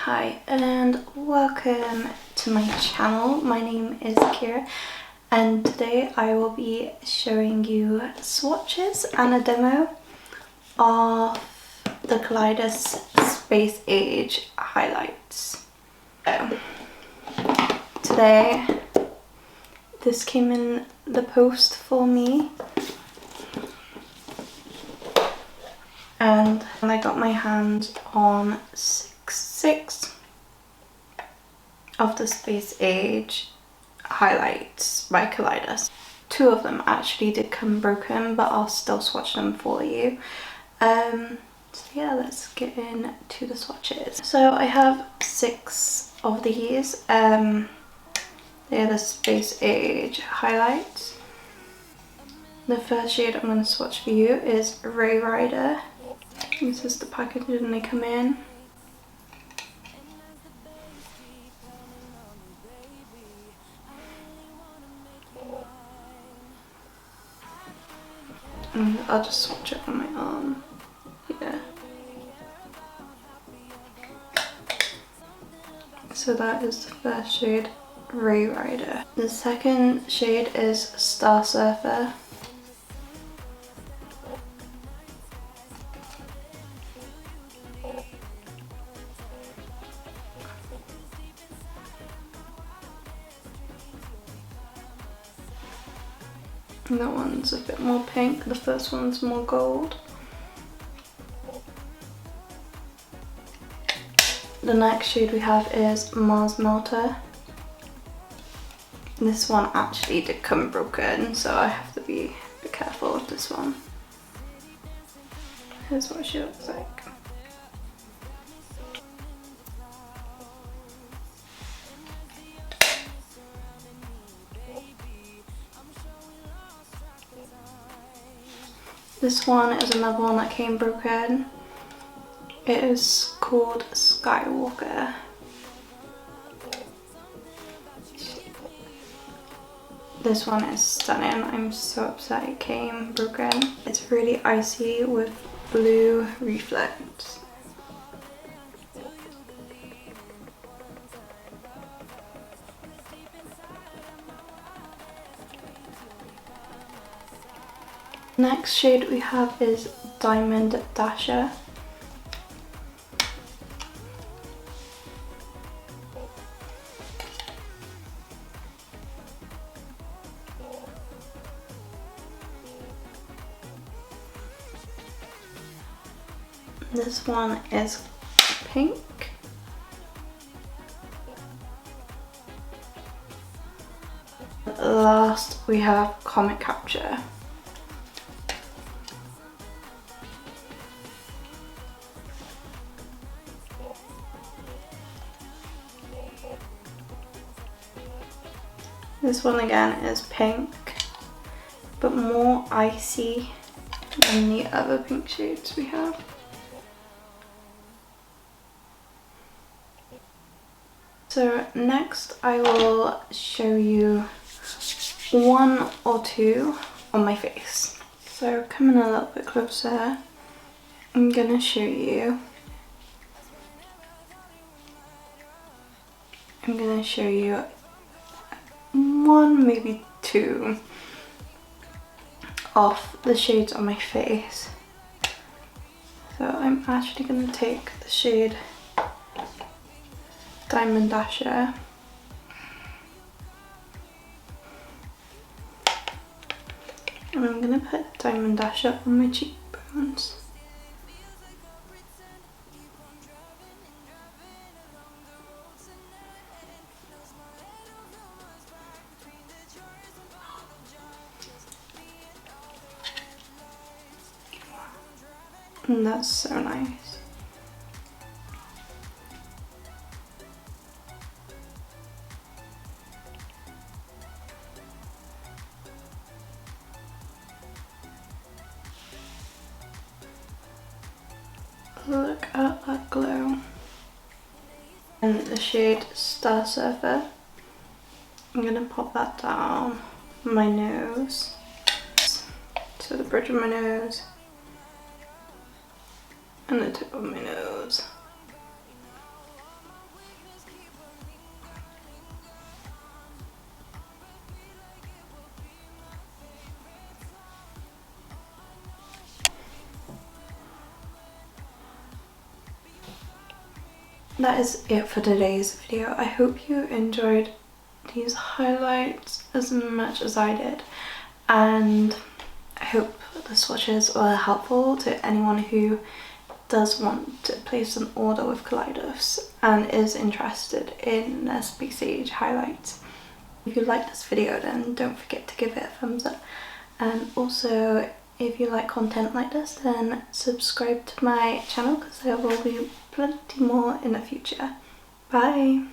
Hi and welcome to my channel. My name is Kira and today I will be showing you swatches and a demo of the Kaleidos Space Age highlights. So, today this came in the post for me and I got my hands on six of the Space Age highlights by Kaleidos. Two of them actually did come broken, but I'll still swatch them for you. So yeah, let's get into the swatches. So I have 6 of these. They're the Space Age highlights. The first shade I'm going to swatch for you is Ray Rider. This is the packaging they come in. And I'll just swatch it on my arm. Yeah. So that is the first shade, Ray Rider. The second shade is Star Surfer. And that one's a bit more pink, the first one's more gold. The next shade we have is Mars Melter. This one actually did come broken, so I have to be a bit careful with this one. Here's what she looks like. This one is another one that came broken. It is called Skywalker. This one is stunning. I'm so upset it came broken. It's really icy with blue reflex. Next shade we have is Diamond Dasher. This one is pink. Last we have Comet Capture. This one again is pink, but more icy than the other pink shades we have. So next I will show you 1 or 2 on my face. So coming a little bit closer, I'm gonna show you. I'm gonna show you 1, maybe 2 of the shades on my face. So I'm actually gonna take the shade Diamond Dasher. And I'm gonna put Diamond Dasher on my cheekbones. And that's so nice. Look at that glow. And the shade Star Surfer. I'm gonna pop that down my nose, to the bridge of my nose, and the tip of my nose. that is it for today's video. I hope you enjoyed these highlights as much as I did, and I hope the swatches were helpful to anyone who does want to place an order with Kaleidos and is interested in their Space Age highlights. If you like this video, then don't forget to give it a thumbs up, and also if you like content like this, then subscribe to my channel because there will be plenty more in the future. Bye!